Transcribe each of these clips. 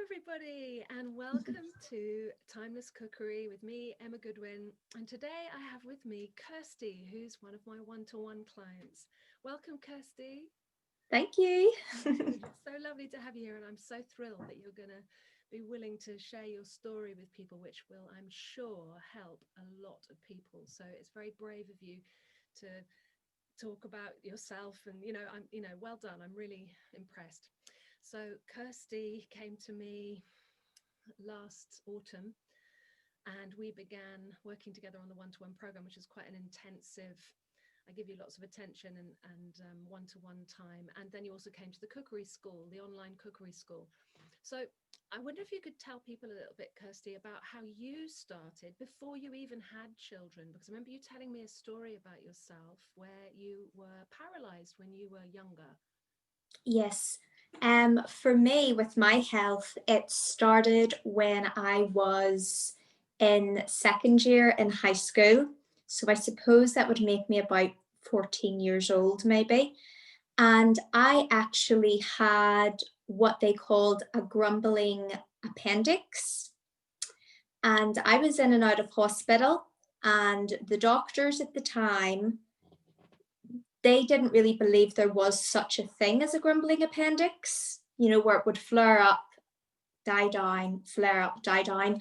everybody, and welcome to Timeless Cookery with me, Emma Goodwin. And today I have with me Kirsty, who's one of my one-to-one clients. Welcome, Kirsty. Thank you. It's so lovely to have you here, and I'm so thrilled that you're going to be willing to share your story with people, which will, I'm sure, help a lot of people. So it's very brave of you to talk about yourself, and well done. I'm really impressed. So Kirsty came to me last autumn, and we began working together on the one-to-one program, which is quite an intensive. I give you lots of attention and one-to-one time. And then you also came to the cookery school, the online cookery school. So I wonder if you could tell people a little bit, Kirsty, about how you started before you even had children, because I remember you telling me a story about yourself where you were paralyzed when you were younger. Yes. For me, with my health, it started when I was in second year in high school. So I suppose that would make me about 14 years old, maybe. And I actually had what they called a grumbling appendix. And I was in and out of hospital, and the doctors at the time, they didn't really believe there was such a thing as a grumbling appendix, where it would flare up, die down, flare up, die down.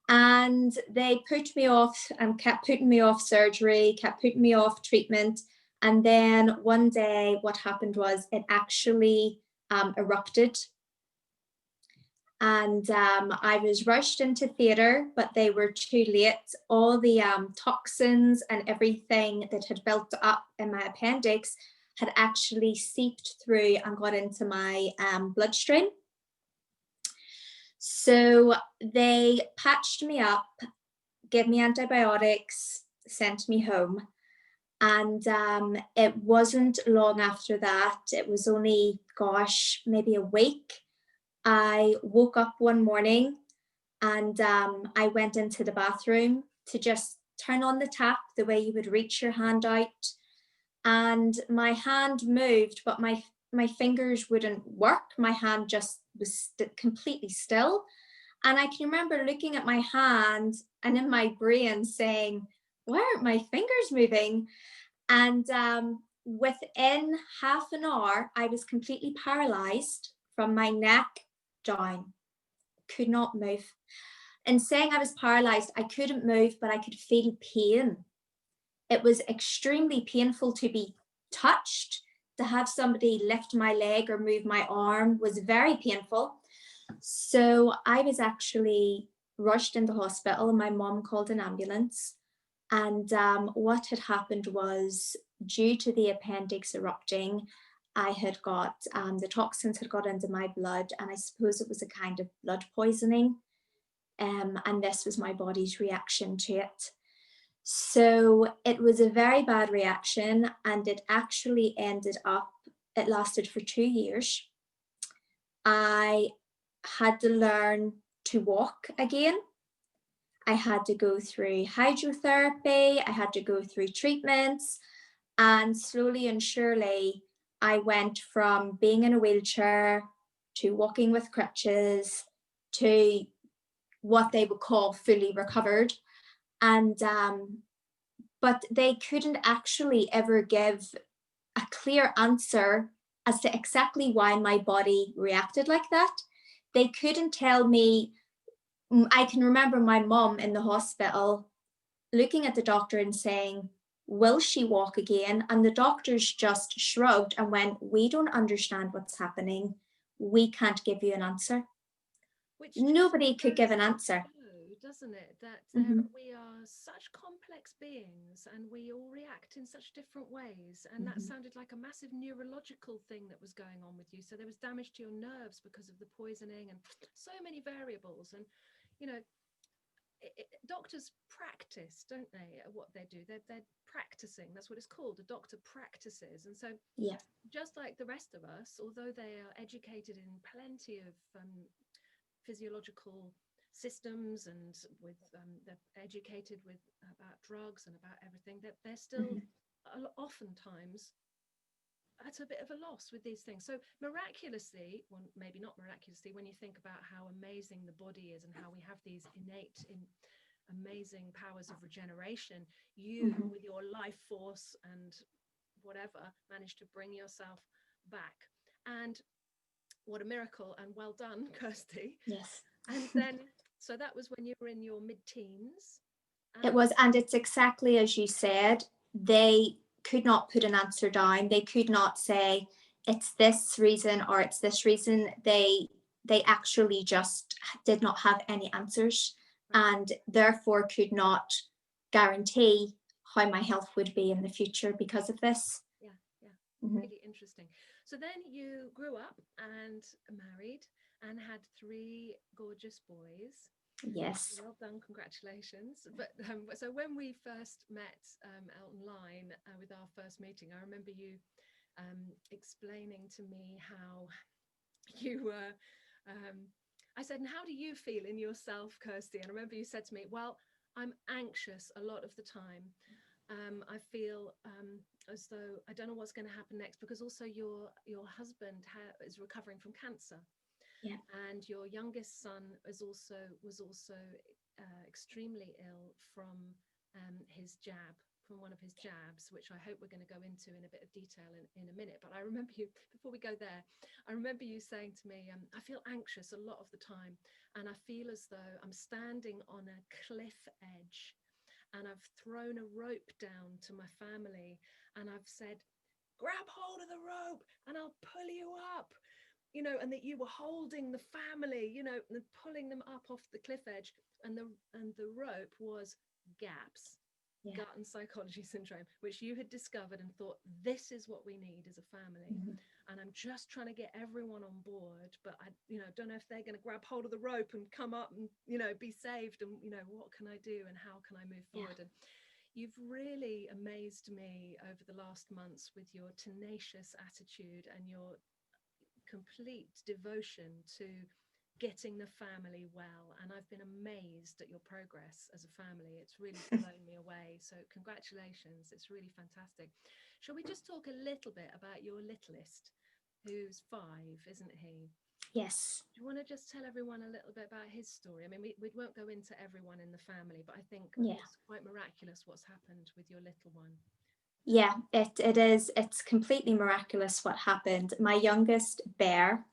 And they put me off and kept putting me off surgery, kept putting me off treatment. And then one day, what happened was it actually erupted. And I was rushed into theatre, but they were too late. All the toxins and everything that had built up in my appendix had actually seeped through and got into my bloodstream. So they patched me up, gave me antibiotics, sent me home. And it wasn't long after that, it was only, maybe a week. I woke up one morning and I went into the bathroom to just turn on the tap the way you would reach your hand out. And my hand moved, but my fingers wouldn't work. My hand just was completely still. And I can remember looking at my hand and in my brain saying, why aren't my fingers moving? And within half an hour, I was completely paralyzed from my neck down, could not move. And saying I was paralyzed, I couldn't move, but I could feel pain. It was extremely painful to be touched. To have somebody lift my leg or move my arm was very painful. So I was actually rushed into hospital, and my mom called an ambulance. And what had happened was, due to the appendix erupting, I had got, the toxins had got into my blood, and I suppose it was a kind of blood poisoning. And this was my body's reaction to it. So it was a very bad reaction, and it actually it lasted for 2 years. I had to learn to walk again. I had to go through hydrotherapy, I had to go through treatments, and slowly and surely I went from being in a wheelchair to walking with crutches to what they would call fully recovered. And but they couldn't actually ever give a clear answer as to exactly why my body reacted like that. They couldn't tell me. I can remember my mom in the hospital looking at the doctor and saying, will she walk again? And the doctors just shrugged and went, we don't understand what's happening. We can't give you an answer. Which just Nobody could give an answer. doesn't it, that Mm-hmm. we are such complex beings and we all react in such different ways. And that Mm-hmm. sounded like a massive neurological thing that was going on with you. So there was damage to your nerves because of the poisoning and so many variables. And, you know, doctors practice, don't they, at what they do? They're practicing. That's what it's called. A doctor practices. And so Yeah. just like the rest of us, although they are educated in plenty of physiological systems and with they're educated with about drugs and about everything, that they're still Mm-hmm. oftentimes at a bit of a loss with these things. So miraculously, well, maybe not miraculously, when you think about how amazing the body is and how we have these innate amazing powers of regeneration, you with your life force and whatever managed to bring yourself back. And what a miracle, and well done, Kirsty. Yes. And then, so that was when you were in your mid-teens. It was, and it's exactly as you said. They could not put an answer down. They could not say it's this reason or it's this reason. They actually just did not have any answers, and therefore could not guarantee how my health would be in the future because of this. Yeah, really interesting. So then you grew up and married and had 3 gorgeous boys. Yes. Well done, congratulations. But so when we first met online with our first meeting, I remember you explaining to me how you were, I said, and how do you feel in yourself, Kirsty? And I remember you said to me, well, I'm anxious a lot of the time. I feel as though I don't know what's going to happen next, because also your husband is recovering from cancer. Yeah. And your youngest son was also extremely ill from one of his jabs, which I hope we're going to go into in a bit of detail in a minute. But I remember you, before we go there, I remember you saying to me, I feel anxious a lot of the time, and I feel as though I'm standing on a cliff edge, and I've thrown a rope down to my family, and I've said, grab hold of the rope and I'll pull you up. You know, and that you were holding the family, you know, and pulling them up off the cliff edge, and the rope was GAPS, gut and psychology syndrome, which you had discovered and thought, this is what we need as a family. And I'm just trying to get everyone on board, but I, you know, don't know if they're going to grab hold of the rope and come up and, you know, be saved, and, you know, what can I do and how can I move forward? And you've really amazed me over the last months with your tenacious attitude and your complete devotion to getting the family well, and I've been amazed at your progress as a family. It's really blown me away, so congratulations, it's really fantastic. Shall we just talk a little bit about your littlest, who's 5, isn't he? Yes. Do you want to just tell everyone a little bit about his story? I mean, we won't go into everyone in the family, but I think it's quite miraculous what's happened with your little one. Yeah, it is. It's completely miraculous what happened. My youngest, Bear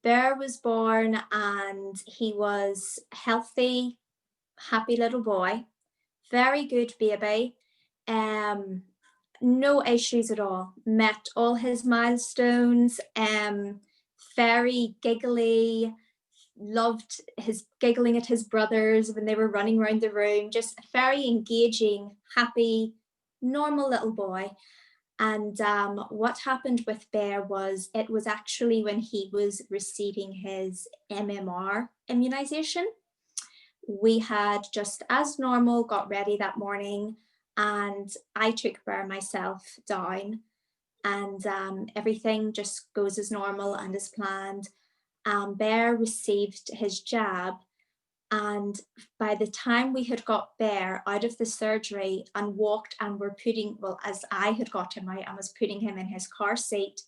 was born, and he was healthy, happy little boy, very good baby, no issues at all, met all his milestones, very giggly, loved his giggling at his brothers when they were running around the room, just a very engaging, happy, normal little boy. And what happened with Bear was, it was actually when he was receiving his MMR immunization. We had just as normal got ready that morning, and I took Bear myself down, and everything just goes as normal and as planned. Bear received his jab, and by the time we had got Bear out of the surgery and walked, and were putting, well, as I had got him out and was putting him in his car seat,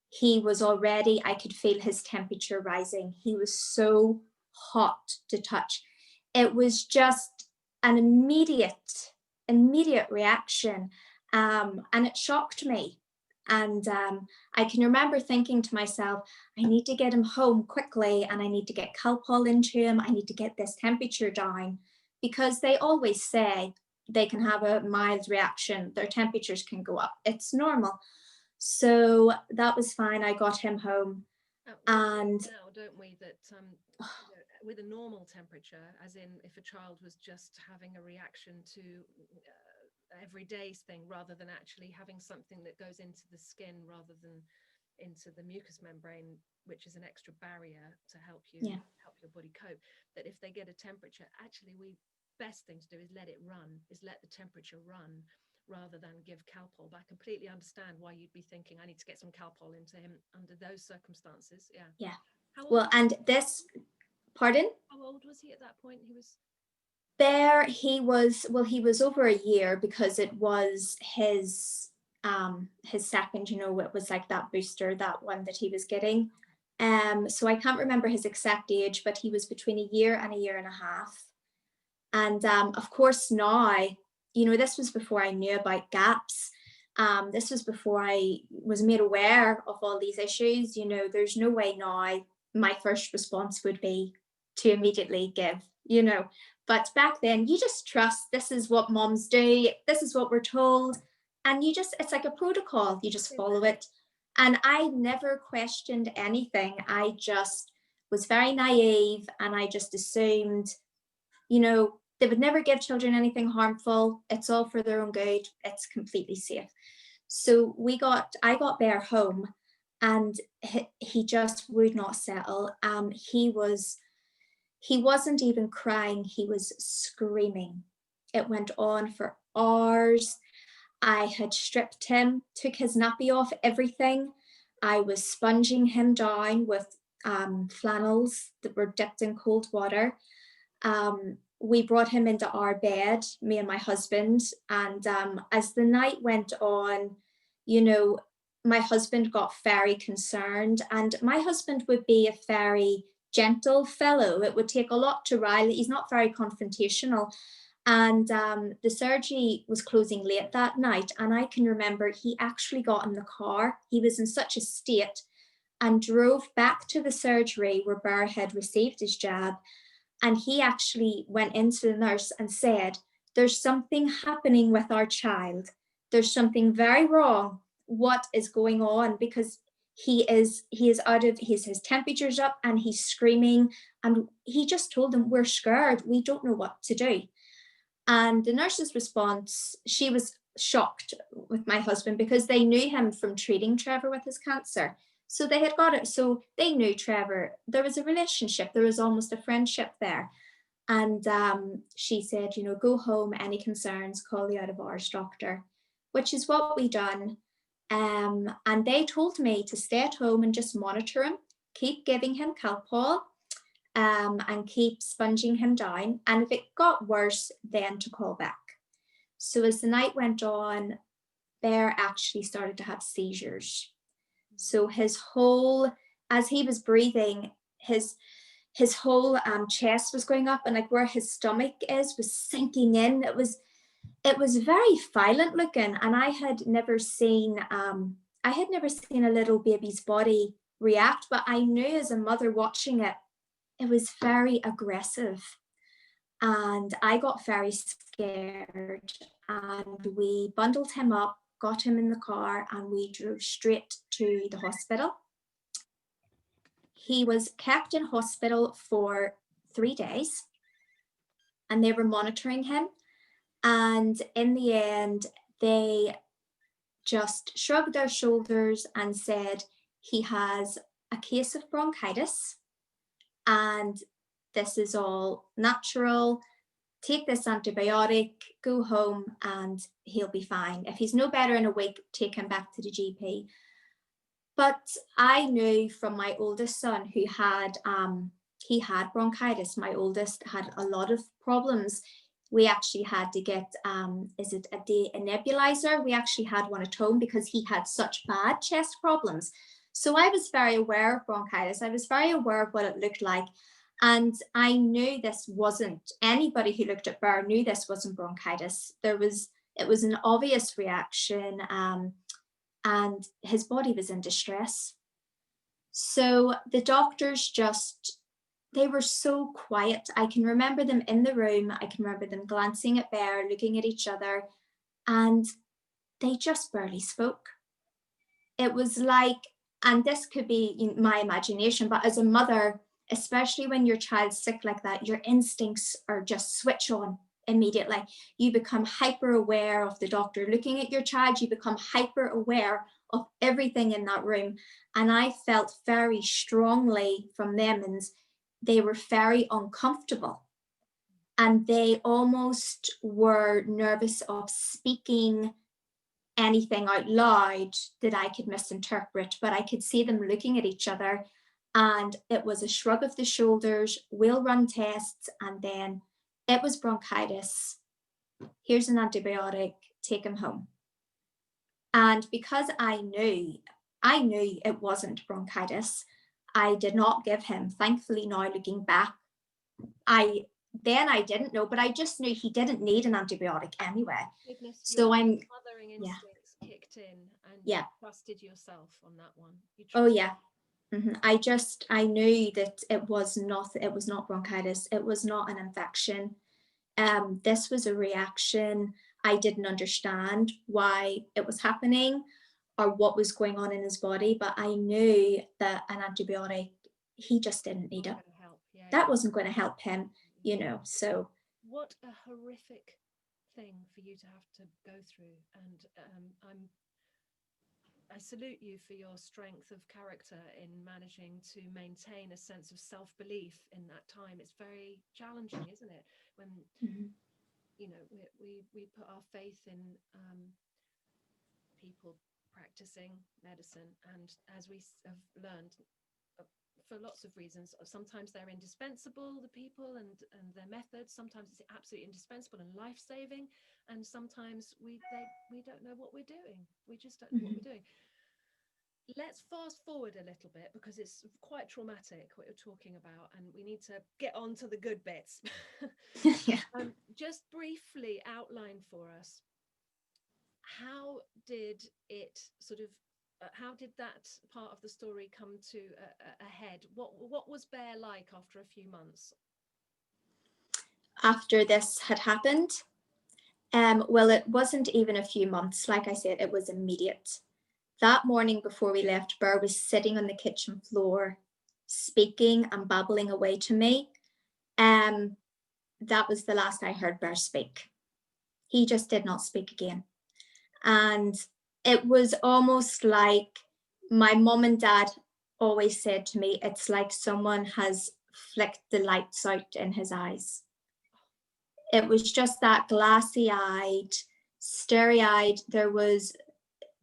he was already, I could feel his temperature rising. He was so hot to touch. It was just an immediate reaction, and it shocked me. And I can remember thinking to myself, I need to get him home quickly, and I need to get Calpol into him. I need to get this temperature down, because they always say they can have a mild reaction. Their temperatures can go up. It's normal. So that was fine. I got him home. And now, don't we, that with a normal temperature, as in if a child was just having a reaction to everyday thing, rather than actually having something that goes into the skin rather than into the mucous membrane, which is an extra barrier to help you help your body cope, that if they get a temperature, actually best thing to do is let it run, is let the temperature run, rather than give Calpol. But I completely understand why you'd be thinking, I need to get some Calpol into him under those circumstances. Yeah. Well, and this, pardon? How old was he at that point? He was Bear, he was over a year, because it was his his second, you know, it was like that booster, that one that he was getting. So I can't remember his exact age, but he was between a year and a year and a half. And of course now, you know, this was before I knew about gaps. This was before I was made aware of all these issues. You know, there's no way now my first response would be to immediately give, you know. But back then, you just trust, this is what moms do, this is what we're told. And you just, it's like a protocol, you just follow it. And I never questioned anything. I just was very naive, and I just assumed, you know, they would never give children anything harmful. It's all for their own good. It's completely safe. So I got Bear home, and he just would not settle. He wasn't even crying. He was screaming. It went on for hours. I had stripped him, took his nappy off, everything. I was sponging him down with flannels that were dipped in cold water. We brought him into our bed, me and my husband. And as the night went on, you know, my husband got very concerned, and my husband would be a very gentle fellow. It would take a lot to rile. He's not very confrontational. And the surgery was closing late that night. And I can remember he actually got in the car. He was in such a state, and drove back to the surgery where Bear had received his jab. And he actually went into the nurse and said, there's something happening with our child. There's something very wrong. What is going on? Because he is out of his temperature's up, and he's screaming. And he just told them, we're scared. We don't know what to do. And the nurse's response, she was shocked with my husband, because they knew him from treating Trevor with his cancer. So they had got it. So they knew Trevor. There was a relationship. There was almost a friendship there. And she said, you know, go home, any concerns, call the out of hours doctor, which is what we done. And they told me to stay at home and just monitor him, keep giving him Calpol, and keep sponging him down. And if it got worse, then to call back. So as the night went on, Bear actually started to have seizures. So his whole, as he was breathing, his whole chest was going up, and like where his stomach is was sinking in. It was very violent looking, and I had never seen a little baby's body react, but I knew as a mother watching it, it was very aggressive. And I got very scared, and we bundled him up, got him in the car, and we drove straight to the hospital. He was kept in hospital for 3 days, and they were monitoring him. And in the end, they just shrugged their shoulders and said, he has a case of bronchitis, and this is all natural. Take this antibiotic, go home, and he'll be fine. If he's no better in a week, take him back to the GP. But I knew from my oldest son, who had he had bronchitis. My oldest had a lot of problems. We actually had to get a nebulizer. We actually had one at home because he had such bad chest problems. So I was very aware of bronchitis. I was very aware of what it looked like. And I knew this wasn't, anybody who looked at Bear knew this wasn't bronchitis. It was an obvious reaction, and his body was in distress. So the doctors they were so quiet. I can remember them in the room. I can remember them glancing at Bear, looking at each other, and they just barely spoke. It was like, and this could be my imagination, but as a mother, especially when your child's sick like that, your instincts are just switch on immediately. You become hyper aware of the doctor looking at your child. You become hyper aware of everything in that room. And I felt very strongly from them, and they were very uncomfortable. And they almost were nervous of speaking anything out loud that I could misinterpret, but I could see them looking at each other, and it was a shrug of the shoulders, we'll run tests, and then it was bronchitis. Here's an antibiotic, take him home. And because I knew it wasn't bronchitis, I did not give him, thankfully now looking back, I didn't know, but I just knew he didn't need an antibiotic anyway. Goodness, So your I'm, mothering yeah, instincts kicked in, and yeah. you trusted yourself on that one. Oh yeah. I knew that it was not bronchitis. It was not an infection. This was a reaction. I didn't understand why it was happening or what was going on in his body, but I knew that an antibiotic, he just didn't need it. That wasn't going to help him, so. What a horrific thing for you to have to go through. And I salute you for your strength of character in managing to maintain a sense of self-belief in that time. It's very challenging, isn't it? When we put our faith in people practicing medicine, and as we have learned, for lots of reasons, sometimes they're indispensable, the people and their methods. Sometimes it's absolutely indispensable and life-saving, and sometimes we don't know what we're doing. We just don't know what we're doing. Let's fast forward a little bit, because it's quite traumatic what you're talking about, and we need to get on to the good bits. Yeah. Just briefly outline for us, how did it how did that part of the story come to a head? What was Bear like after a few months? After this had happened? Well, it wasn't even a few months. Like I said, it was immediate. That morning before we left, Bear was sitting on the kitchen floor, speaking and babbling away to me. That was the last I heard Bear speak. He just did not speak again. And it was almost like my mum and dad always said to me, it's like someone has flicked the lights out in his eyes. It was just that glassy-eyed, starry-eyed. There was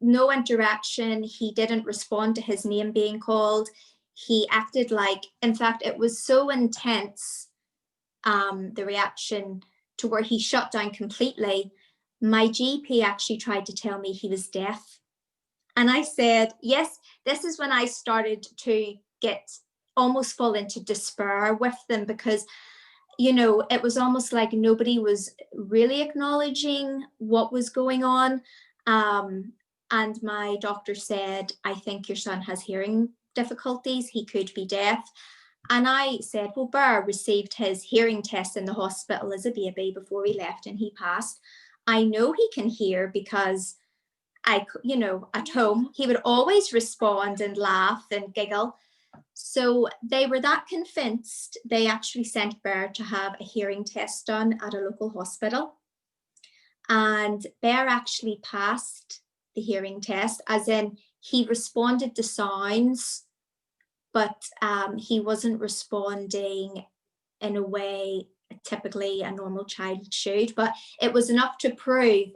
no interaction. He didn't respond to his name being called. He acted like, in fact, it was so intense, the reaction, to where he shut down completely. My GP actually tried to tell me he was deaf. And I said, yes, this is when I started to almost fall into despair with them, because, it was almost like nobody was really acknowledging what was going on. And my doctor said, I think your son has hearing difficulties. He could be deaf. And I said, well, Bear received his hearing test in the hospital as a baby before we left, and he passed. I know he can hear because at home, he would always respond and laugh and giggle. So they were that convinced, they actually sent Bear to have a hearing test done at a local hospital. And Bear actually passed the hearing test, as in he responded to sounds, but he wasn't responding in a way typically a normal child should. But it was enough to prove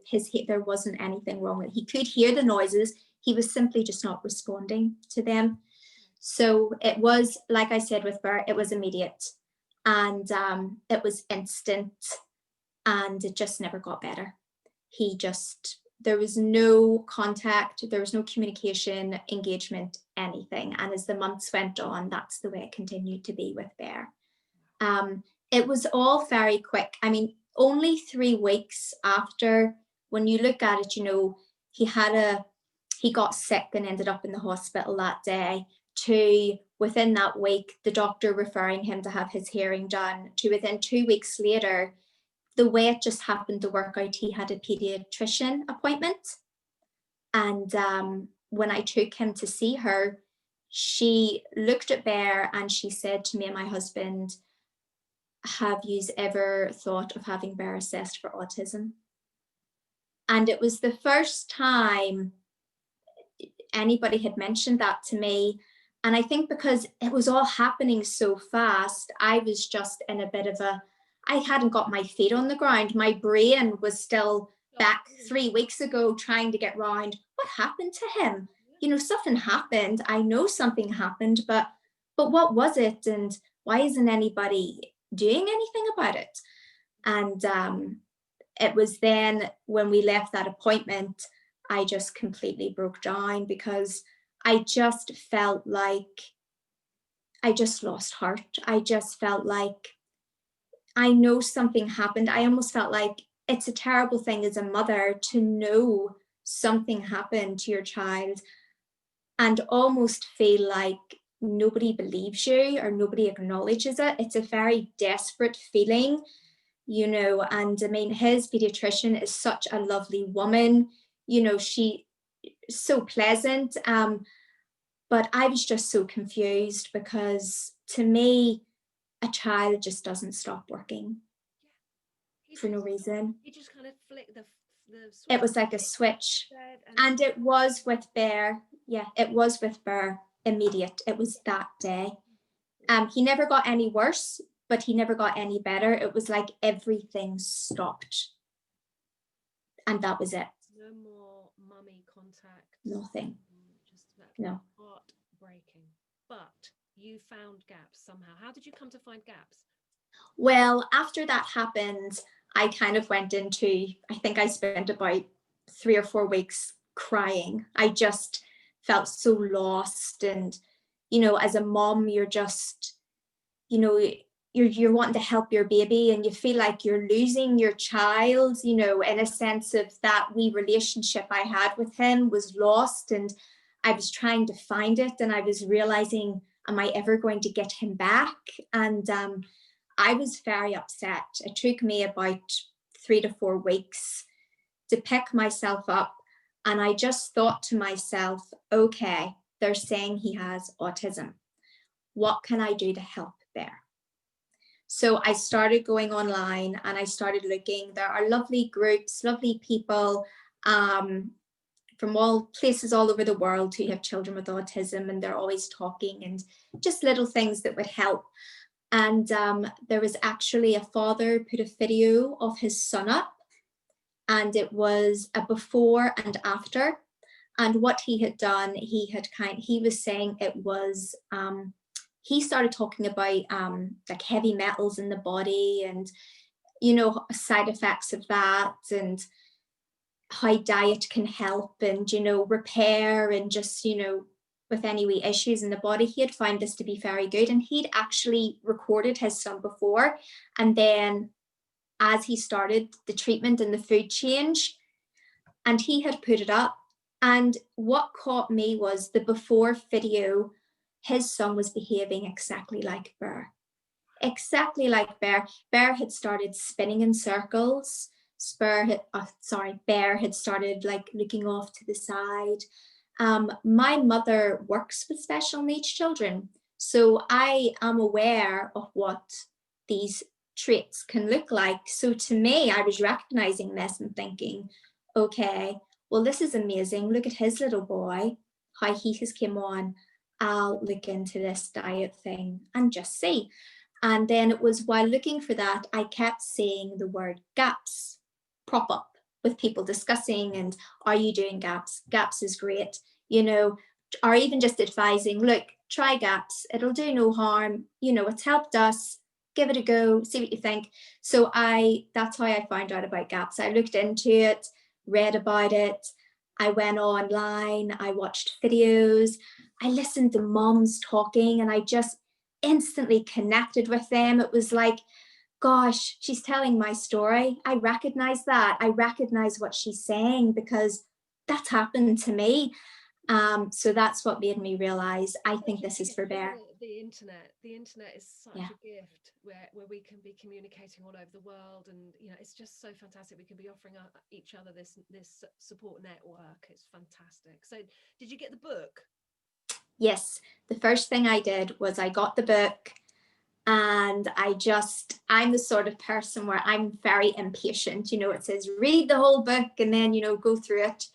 there wasn't anything wrong with it. He could hear the noises, he was simply just not responding to them. So it was, like I said with Bear, it was immediate, and it was instant, and it just never got better. There was no contact, there was no communication, engagement, anything. And as the months went on, that's the way it continued to be with Bear. It was all very quick. I mean, only 3 weeks after, when you look at it, he got sick and ended up in the hospital that day, to within that week, the doctor referring him to have his hearing done, to within 2 weeks later, the way it just happened to work out, he had a pediatrician appointment. And when I took him to see her, she looked at Bear and she said to me and my husband, have you ever thought of having Bear assessed for autism? And it was the first time anybody had mentioned that to me. And I think because it was all happening so fast, I was just in a bit of I hadn't got my feet on the ground. My brain was still back 3 weeks ago trying to get round. What happened to him? Something happened. I know something happened, but what was it? And why isn't anybody doing anything about it? And it was then when we left that appointment, I just completely broke down, because I just felt like I just lost heart. I just felt like I know something happened. I almost felt like it's a terrible thing as a mother to know something happened to your child and almost feel like nobody believes you or nobody acknowledges it. It's a very desperate feeling, you know. And I mean, his pediatrician is such a lovely woman, you know, she so pleasant. But I was just so confused, because to me, a child just doesn't stop working for no reason. He just kind of flicked the switch. It was like a switch. And it was with Bear. Yeah, it was with Bear immediate. It was that day. He never got any worse, but he never got any better. It was like everything stopped. And that was it. No more mummy contact. Nothing. Just no. Heartbreaking. But you found gaps somehow. How did you come to find gaps? Well, after that happened, I kind of went into, I think I spent about 3 or 4 weeks crying. I just felt so lost. And, you know, as a mom, you're just, you know, you're wanting to help your baby, and you feel like you're losing your child, you know, in a sense of that wee relationship I had with him was lost, and I was trying to find it, and I was realizing, am I ever going to get him back? And I was very upset. It took me about 3 to 4 weeks to pick myself up. And I just thought to myself, okay, they're saying he has autism. What can I do to help Bear? So I started going online and I started looking. There are lovely groups, lovely people from all places all over the world who have children with autism, and they're always talking and just little things that would help. And there was actually a father put a video of his son up, and it was a before and after. And what he had done, he was saying it was, he started talking about like heavy metals in the body and, you know, side effects of that, and how diet can help, and, you know, repair, and just, you know, with any wee issues in the body. He had found this to be very good, and he'd actually recorded his son before, and then as he started the treatment and the food change, and he had put it up. And what caught me was the before video, his son was behaving exactly like Bear. Exactly like Bear. Bear had started spinning in circles. Bear had started like looking off to the side. My mother works with special needs children, so I am aware of what these traits can look like. So to me, I was recognizing this and thinking, okay, well, this is amazing. Look at his little boy, how he has come on. I'll look into this diet thing and just see. And then it was while looking for that, I kept seeing the word gaps prop up with people discussing, and are you doing gaps? Gaps is great, you know, or even just advising, look, try gaps. It'll do no harm. You know, it's helped us. Give it a go, see what you think. So that's how I found out about gaps. I looked into it, read about it. I went online, I watched videos, I listened to moms talking, and I just instantly connected with them. It was like, gosh, she's telling my story. I recognize that. I recognize what she's saying, because that's happened to me. So that's what made me realize, I think this is for Bear. The internet is such a gift where we can be communicating all over the world, and you know, it's just so fantastic. We can be offering each other this support network. It's fantastic. So did you get the book? Yes, the first thing I did was I got the book, and I'm the sort of person where I'm very impatient. You know, it says read the whole book and then, you know, go through it.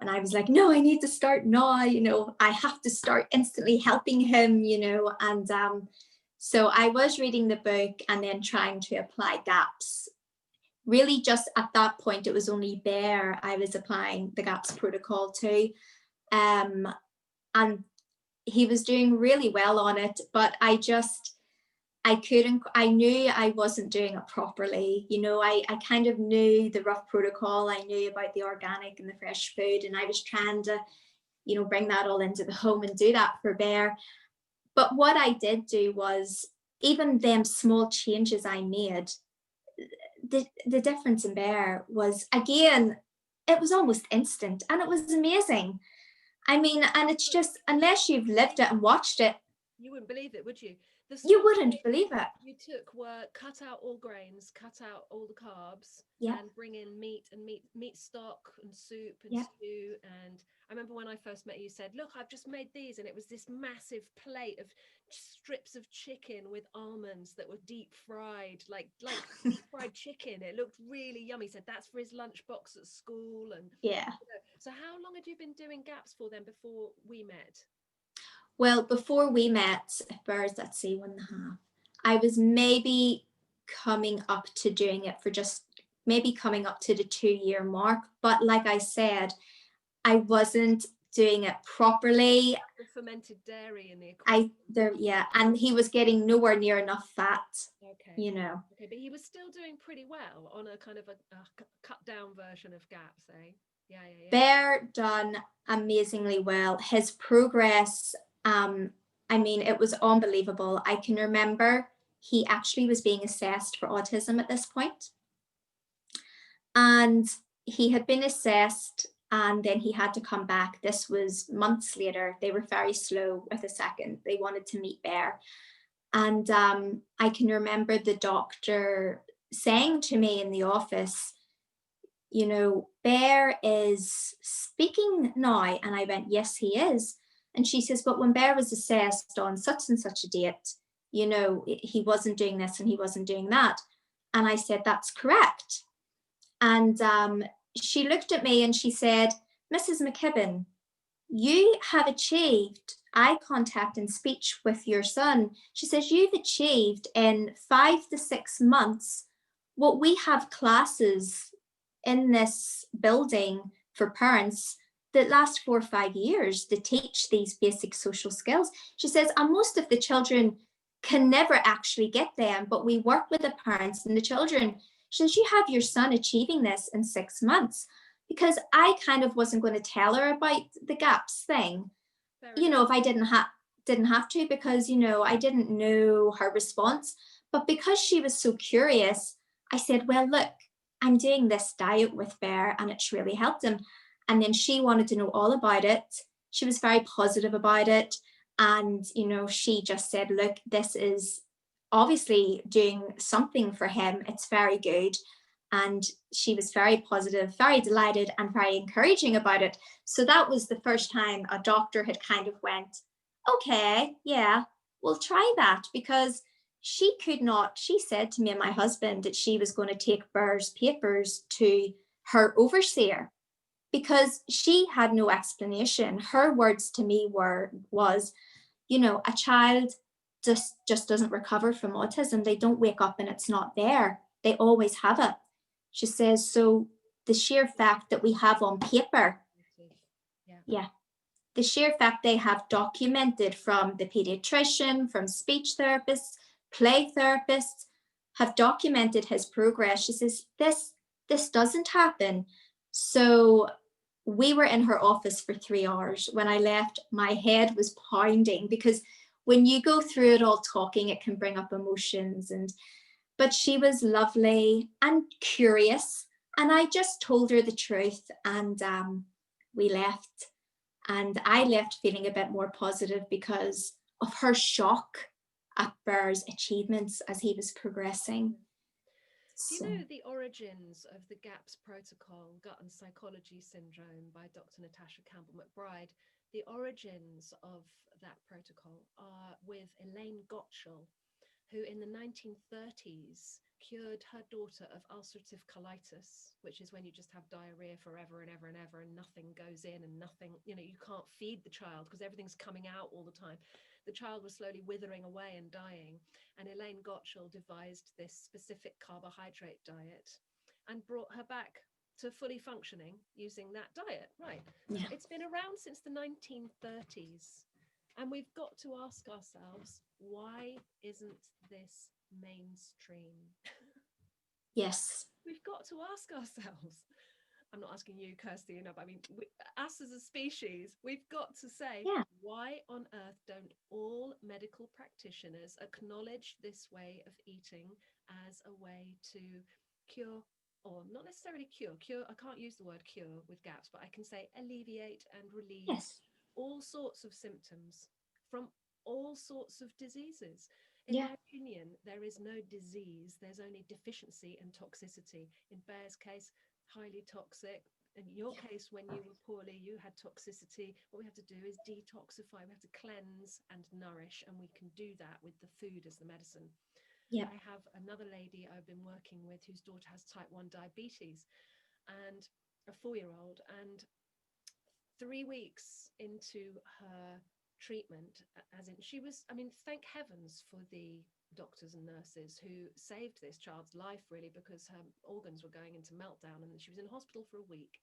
And I was like, no, I need to start now. You know, I have to start instantly helping him, you know. And so I was reading the book and then trying to apply gaps. Really, just at that point, it was only Bear I was applying the gaps protocol to. And he was doing really well on it, but I I knew I wasn't doing it properly. You know, I kind of knew the rough protocol. I knew about the organic and the fresh food, and I was trying to, you know, bring that all into the home and do that for Bear. But what I did do was, even them small changes I made, the difference in Bear was, again, it was almost instant, and it was amazing. I mean, and it's just, unless you've lived it and watched it, You wouldn't believe it, would you? The you small wouldn't changes believe it. you took were cut out all grains, cut out all the carbs, Yeah, and bring in meat and meat stock and soup and yeah, stew. And I remember when I first met you, you said, "Look, I've just made these," and it was this massive plate of strips of chicken with almonds that were deep fried, like deep fried chicken. It looked really yummy. He said that's for his lunchbox at school. And yeah. so, how long had you been doing gaps for then before we met? Well, before we met, Bears, let's see, 1.5. I was maybe coming up to doing it for just maybe coming up to the 2-year mark. But like I said, I wasn't doing it properly. The fermented dairy in the equation. Yeah, and he was getting nowhere near enough fat, Okay. you know. Okay, but he was still doing pretty well on a kind of a cut down version of gaps, eh? Yeah, yeah, yeah. Bear done amazingly well. His progress, I mean, it was unbelievable. I can remember he actually was being assessed for autism at this point. And he had been assessed, and then he had to come back. This was months later. They were very slow with a second. They wanted to meet Bear. And I can remember the doctor saying to me in the office, you know, Bear is speaking now. And I went, yes, he is. And she says, but when Bear was assessed on such and such a date, you know, he wasn't doing this and he wasn't doing that. And I said, that's correct. And she looked at me and she said, Mrs. McKibben, you have achieved eye contact and speech with your son. She says, you've achieved in 5 to 6 months what we have classes in this building for parents that last 4 or 5 years to teach these basic social skills. She says, and most of the children can never actually get them, but we work with the parents and the children. She says, you have your son achieving this in 6 months. Because I kind of wasn't going to tell her about the gaps thing, you know, if I didn't have to, because, you know, I didn't know her response. But because she was so curious, I said, well, look, I'm doing this diet with Bear and it's really helped him. And then she wanted to know all about it. She was very positive about it. And, you know, she just said, look, this is obviously doing something for him. It's very good. And she was very positive, very delighted, and very encouraging about it. So that was the first time a doctor had kind of went, okay, yeah, we'll try that. Because she could not, she said to me and my husband that she was going to take Bear's papers to her overseer because she had no explanation. Her words to me was, you know, a child just doesn't recover from autism. They don't wake up and it's not there. They always have it. She says, so the sheer fact that we have on paper, yeah, the sheer fact they have documented from the pediatrician, from speech therapists, play therapists, have documented his progress. She says, this doesn't happen. So we were in her office for 3 hours. When I left, my head was pounding because when you go through it all talking, it can bring up emotions. But she was lovely and curious. And I just told her the truth, and we left. And I left feeling a bit more positive because of her shock at Bear's achievements as he was progressing. Do you know the origins of the GAPS protocol, gut and psychology syndrome, by Dr. Natasha Campbell McBride? The origins of that protocol are with Elaine Gottschall, who in the 1930s cured her daughter of ulcerative colitis, which is when you just have diarrhea forever and ever and ever and nothing goes in and nothing, you know, you can't feed the child because everything's coming out all the time. The child was slowly withering away and dying. And Elaine Gottschall devised this specific carbohydrate diet and brought her back to fully functioning using that diet. Right. Yeah. It's been around since the 1930s. And we've got to ask ourselves, why isn't this mainstream? Yes. We've got to ask ourselves. I'm not asking you, Kirsty, but I mean, us as a species, we've got to say, Yeah. why on earth don't all medical practitioners acknowledge this way of eating as a way to cure, or not necessarily cure, I can't use the word cure with GAPS, but I can say alleviate and relieve Yes. all sorts of symptoms from all sorts of diseases. In Yeah. my opinion, there is no disease, there's only deficiency and toxicity. In Bear's case, highly toxic. In your case, when you were poorly, you had toxicity. What we have to do is detoxify, we have to cleanse and nourish, and we can do that with the food as the medicine. Yeah. I have another lady I've been working with whose daughter has type 1 diabetes, and a 4-year-old, and 3 weeks into her treatment, as in she was, I mean, thank heavens for the doctors and nurses who saved this child's life, really, because her organs were going into meltdown, and she was in hospital for a week,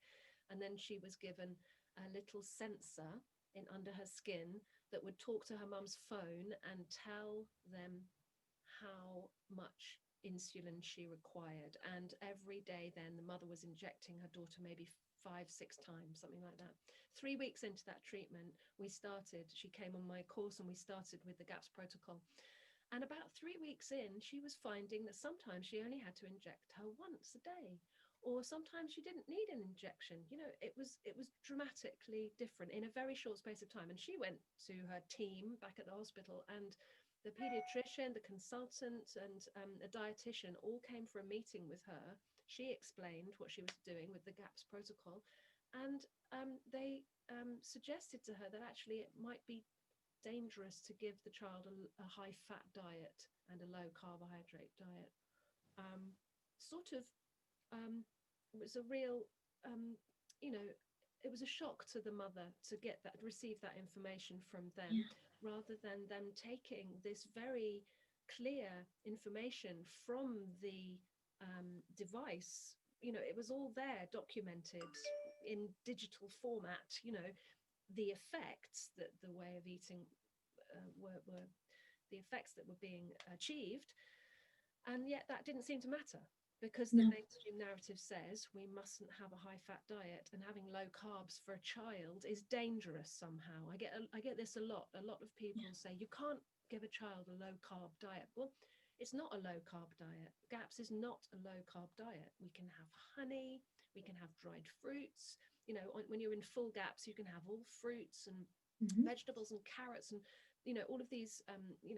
and then she was given a little sensor in under her skin that would talk to her mum's phone and tell them how much insulin she required. And every day then the mother was injecting her daughter maybe 5-6 times, something like that. 3 weeks into that treatment, she came on my course, and we started with the GAPS protocol. And about 3 weeks in, she was finding that sometimes she only had to inject her once a day, or sometimes she didn't need an injection. It was dramatically different in a very short space of time. And she went to her team back at the hospital, and the pediatrician, the consultant, and a dietitian all came for a meeting with her. She explained what she was doing with the GAPS protocol, and they suggested to her that actually it might be dangerous to give the child a high fat diet and a low carbohydrate diet. It was a real, it was a shock to the mother to receive that information from them, rather than them taking this very clear information from the device. It was all there, documented in digital format. The effects that the way of eating were the effects that were being achieved, and yet that didn't seem to matter, because the mainstream narrative says we mustn't have a high fat diet, and having low carbs for a child is dangerous somehow. I get this a lot of people say you can't give a child a low carb diet. Well, it's not a low carb diet. GAPS is not a low carb diet. We can have honey, we can have dried fruits. When you're in full GAPS, you can have all fruits and vegetables and carrots, and all of these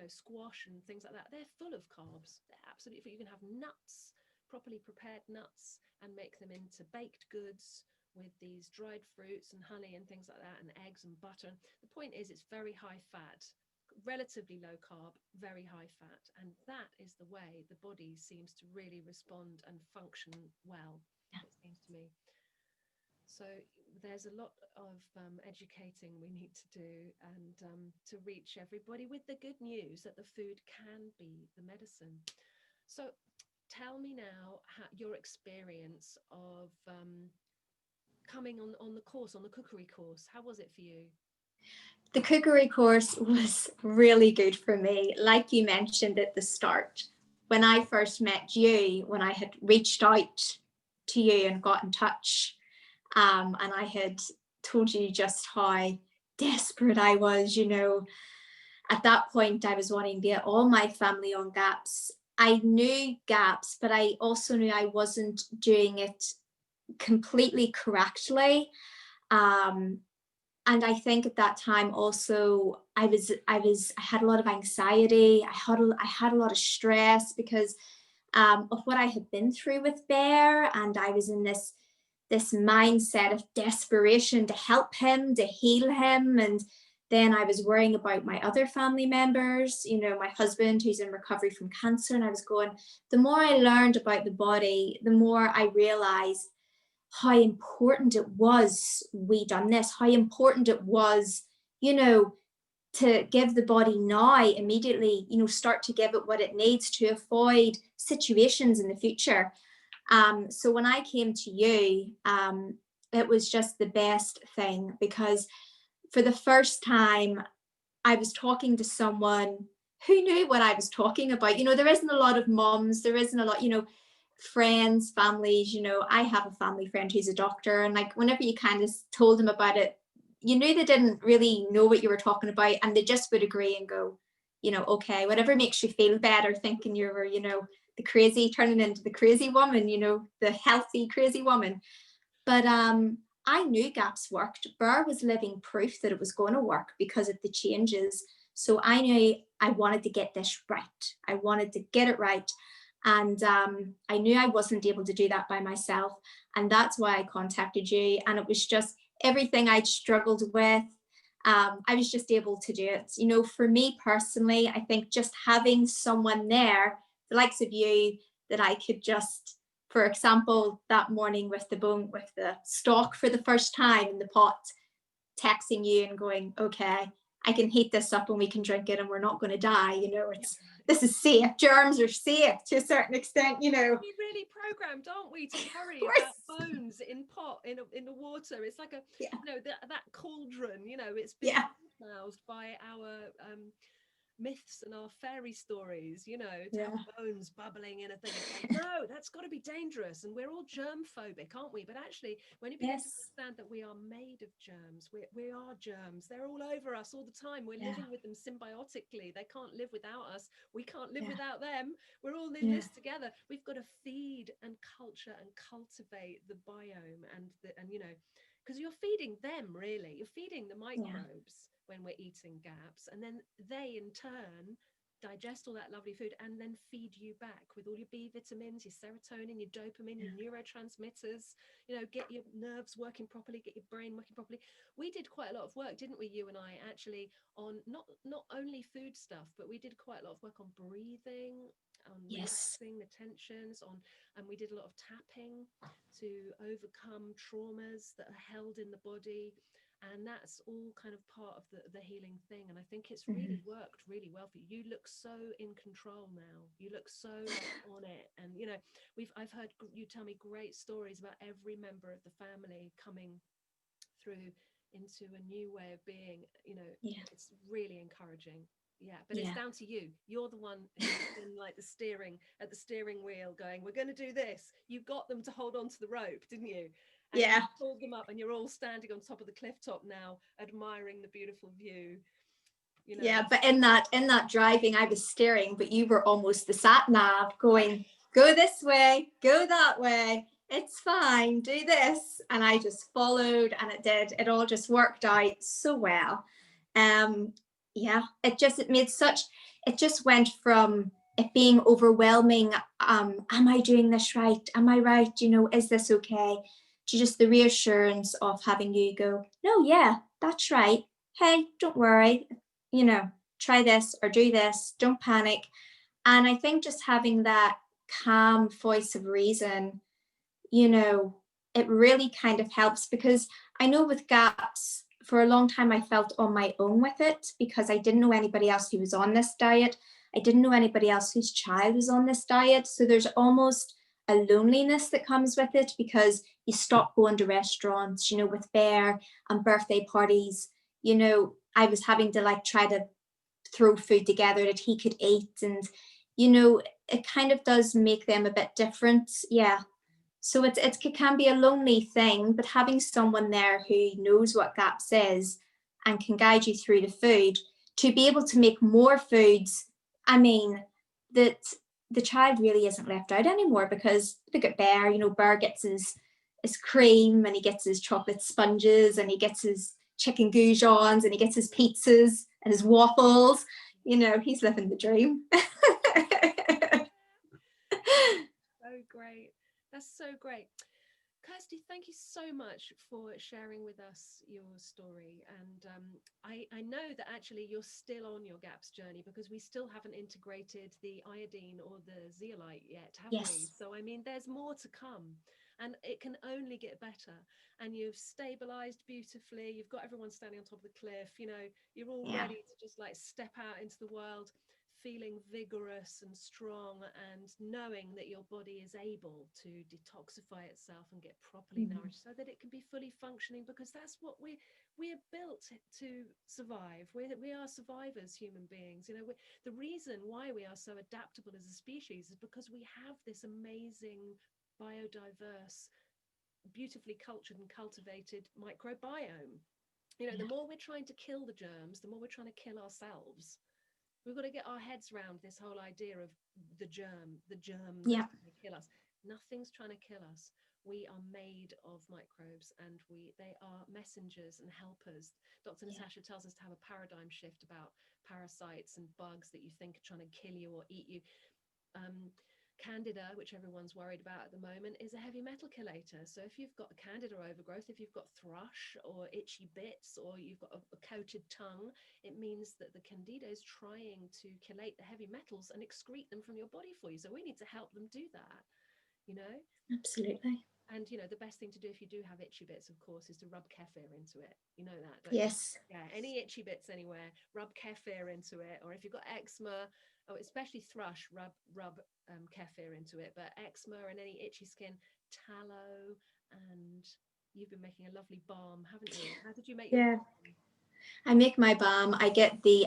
squash and things like that. They're full of carbs. They're absolutely full. You can have nuts, properly prepared nuts, and make them into baked goods with these dried fruits and honey and things like that, and eggs and butter. The point is, it's very high fat, relatively low carb, very high fat, and that is the way the body seems to really respond and function well, it seems to me. So there's a lot of educating we need to do, and to reach everybody with the good news that the food can be the medicine. So tell me now your experience of coming on the course, on the cookery course. How was it for you? The cookery course was really good for me. Like you mentioned at the start, when I first met you, when I had reached out to you and got in touch, and I had told you just how desperate I was, at that point I was wanting to get all my family on GAPS. I knew GAPS, but I also knew I wasn't doing it completely correctly. And I think at that time also I had a lot of anxiety. I had a lot of stress because of what I had been through with Bear, and I was in this mindset of desperation to help him, to heal him. And then I was worrying about my other family members, my husband who's in recovery from cancer. And I was going, the more I learned about the body, the more I realized how important it was we done this, how important it was, to give the body now immediately, start to give it what it needs to avoid situations in the future. So when I came to you, it was just the best thing, because for the first time I was talking to someone who knew what I was talking about. You know, there isn't a lot of moms, there isn't a lot, you know, friends, families, you know, I have a family friend who's a doctor, and like whenever you kind of told them about it, you knew they didn't really know what you were talking about, and they just would agree and go, you know, okay, whatever makes you feel better, thinking you were, you know, the crazy turning into the crazy woman, you know, the healthy crazy woman. But I knew GAPS worked. Burr was living proof that it was going to work because of the changes. So I knew I wanted to get this right. I wanted to get it right. And I knew I wasn't able to do that by myself. And that's why I contacted you. And it was just everything I'd struggled with. I was just able to do it. You know, for me personally, I think just having someone there, the likes of you, that I could just, for example, that morning with the stock for the first time in the pot, texting you and going, okay, I can heat this up and we can drink it and we're not going to die. You know, this is safe. Germs are safe to a certain extent, you know. We're really programmed, aren't we, to worry about bones in pot in the water. It's like you know, that cauldron, you know, it's been housed by our myths and our fairy stories, you know, to have bones bubbling in a thing. It's like, no, that's got to be dangerous. And we're all germ phobic, aren't we? But actually, when you begin to understand that we are made of germs, we are germs. They're all over us all the time. We're living with them symbiotically. They can't live without us. We can't live without them. We're all in this together. We've got to feed and culture and cultivate the biome and you know, because you're feeding them, really. You're feeding the microbes when we're eating GAPS, and then they in turn digest all that lovely food and then feed you back with all your B vitamins, your serotonin, your dopamine, your neurotransmitters, you know, get your nerves working properly, get your brain working properly. We did quite a lot of work, didn't we, you and I, actually, on not only food stuff, but we did quite a lot of work on breathing, on relaxing the tensions, and we did a lot of tapping to overcome traumas that are held in the body. And that's all kind of part of the healing thing. And I think it's really worked really well for you. You look so in control now. You look so on it. And, you know, I've heard you tell me great stories about every member of the family coming through into a new way of being. You know, it's really encouraging. Yeah, but it's down to you. You're the one who's in like the steering wheel going, we're going to do this. You got them to hold on to the rope, didn't you? And you pulled them up and you're all standing on top of the cliff top now, admiring the beautiful view. You know. Yeah, but in that driving, I was steering, but you were almost the sat nav going, go this way, go that way. It's fine, do this. And I just followed, and it all just worked out so well. It just went from it being overwhelming. Am I doing this right? Am I right? You know, is this okay? To just the reassurance of having you go, no, yeah, that's right. Hey, don't worry. You know, try this or do this. Don't panic. And I think just having that calm voice of reason, you know, it really kind of helps, because I know with GAPS, for a long time, I felt on my own with it because I didn't know anybody else who was on this diet. I didn't know anybody else whose child was on this diet. So there's almost a loneliness that comes with it, because you stop going to restaurants, you know, with Bear and birthday parties. You know, I was having to like try to throw food together that he could eat, and you know, it kind of does make them a bit different. So it can be a lonely thing, but having someone there who knows what GAPS is and can guide you through the food, to be able to make more foods, I mean, that the child really isn't left out anymore, because look at Bear, you know, Bear gets his cream, and he gets his chocolate sponges, and he gets his chicken goujons, and he gets his pizzas and his waffles. You know, he's living the dream. So great. That's so great. Kirsty, thank you so much for sharing with us your story. And I know that actually you're still on your GAPS journey, because we still haven't integrated the iodine or the zeolite yet, have we? So, I mean, there's more to come, and it can only get better. And you've stabilized beautifully. You've got everyone standing on top of the cliff. You know, you're all ready to just like step out into the world, feeling vigorous and strong, and knowing that your body is able to detoxify itself and get properly nourished so that it can be fully functioning, because that's what we are built to survive. We are survivors, human beings. You know, the reason why we are so adaptable as a species is because we have this amazing, biodiverse, beautifully cultured and cultivated microbiome. You know, the more we're trying to kill the germs, the more we're trying to kill ourselves. We've got to get our heads around this whole idea of the germ that's trying to kill us. Nothing's trying to kill us. We are made of microbes, and they are messengers and helpers. Dr. Natasha tells us to have a paradigm shift about parasites and bugs that you think are trying to kill you or eat you. Candida, which everyone's worried about at the moment, is a heavy metal chelator. So if you've got a candida overgrowth, if you've got thrush or itchy bits, or you've got a coated tongue, it means that the candida is trying to chelate the heavy metals and excrete them from your body for you. So we need to help them do that, you know? Absolutely. And, you know, the best thing to do if you do have itchy bits, of course, is to rub kefir into it. You know that, don't Yes. you? Yeah, any itchy bits anywhere, rub kefir into it. Or if you've got eczema, especially thrush, rub kefir into it. But eczema and any itchy skin, tallow. And you've been making a lovely balm, haven't you? How did you make your balm? I make my balm. I get the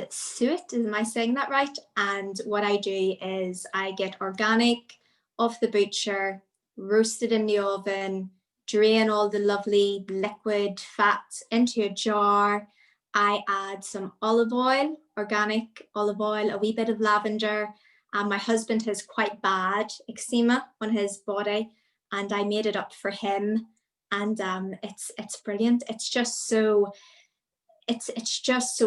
suet, am I saying that right? And what I do is I get organic off the butcher, roast it in the oven, drain all the lovely liquid fat into a jar. I add some olive oil, organic olive oil, a wee bit of lavender. My husband has quite bad eczema on his body, and I made it up for him. And it's brilliant. It's just so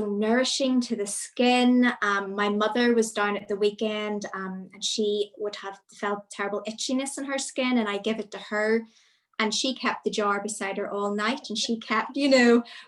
nourishing to the skin. My mother was down at the weekend, and she would have felt terrible itchiness in her skin, and I give it to her, and she kept the jar beside her all night, and she kept,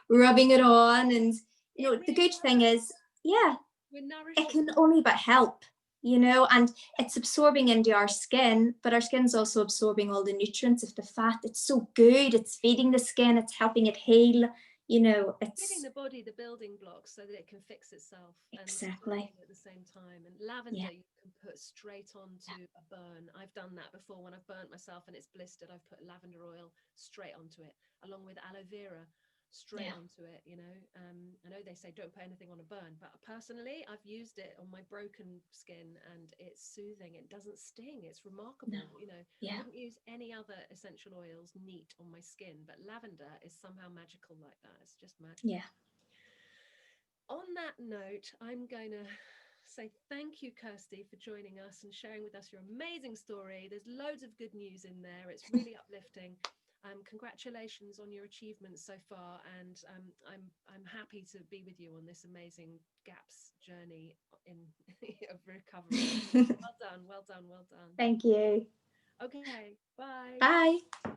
rubbing it on. And the good thing is, it can only but help, and it's absorbing into our skin, but our skin's also absorbing all the nutrients of the fat. It's so good. It's feeding the skin. It's helping it heal. It's giving the body the building blocks so that it can fix itself. Exactly. And at the same time. And lavender you can put straight onto a burn. I've done that before when I've burnt myself and it's blistered. I've put lavender oil straight onto it, along with aloe vera straight onto it. I know they say don't put anything on a burn, but personally I've used it on my broken skin and it's soothing. It doesn't sting. It's remarkable. I wouldn't use any other essential oils neat on my skin, but lavender is somehow magical like that. It's just magic. On that note, I'm going to say thank you, Kirsty, for joining us and sharing with us your amazing story. There's loads of good news in there. It's really uplifting. Congratulations on your achievements so far, and I'm happy to be with you on this amazing GAPS journey of recovery. Well done. Thank you. Okay, bye. Bye.